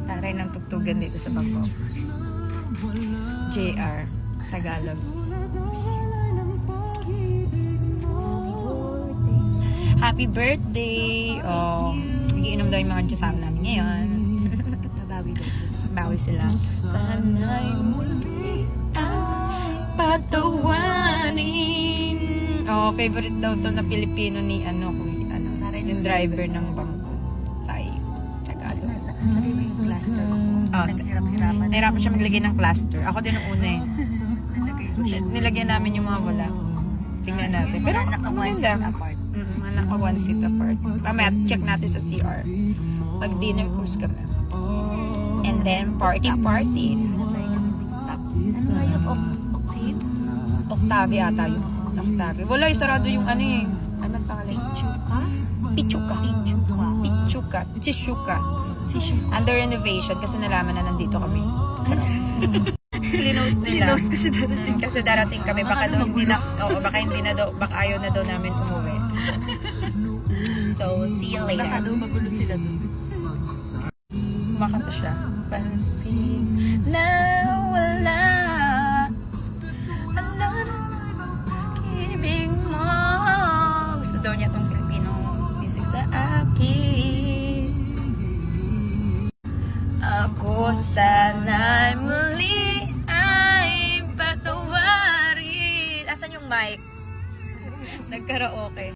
Taray ng tugtugan dito sa Bangkok. JR Tagalog. Happy birthday! Oh, nagiinom daw yung mga Diyosam namin ngayon. Nabawi daw sila. Bawi sila. Sana'y muli ang patawarin. Oh, favorite daw to na Pilipino ni yung driver ng bangko. Tay. Tagalog. Lagay mo yung plaster ko. Oh, Naghirap-hirapan. nahirapan siya maglagay ng plaster. Ako din ang una eh. Nalagay ko siya. Nilagyan namin yung mga wala. Tingnan natin. Pero Mga naka one seat apart. Mga naka one seat apart. Mamaya, check natin sa CR. Pag dinner cruise kami. And then, party. Ano ba yung octave? Octave ata yun. Octave. Wala, sarado yung ano eh. Ano man pangalan? Chuka? Pichuka. Pichuka. Pichuka. Chishuka. Under renovation kasi nalaman na nandito kami. Linos nila. Linos kasi darating. Kasi darating kami. Baka hindi na, baka hindi na daw, baka ayaw na daw namin umuwi. So, see you later. Baka daw magulo sila doon. Kumakanta siya. Pansin na wala. Ano na pag-ibig mo. Gusto daw niya itong Filipino music sa akin. Ako sana'y muli ay patawarin. Asan yung mic? Nagkaraoke.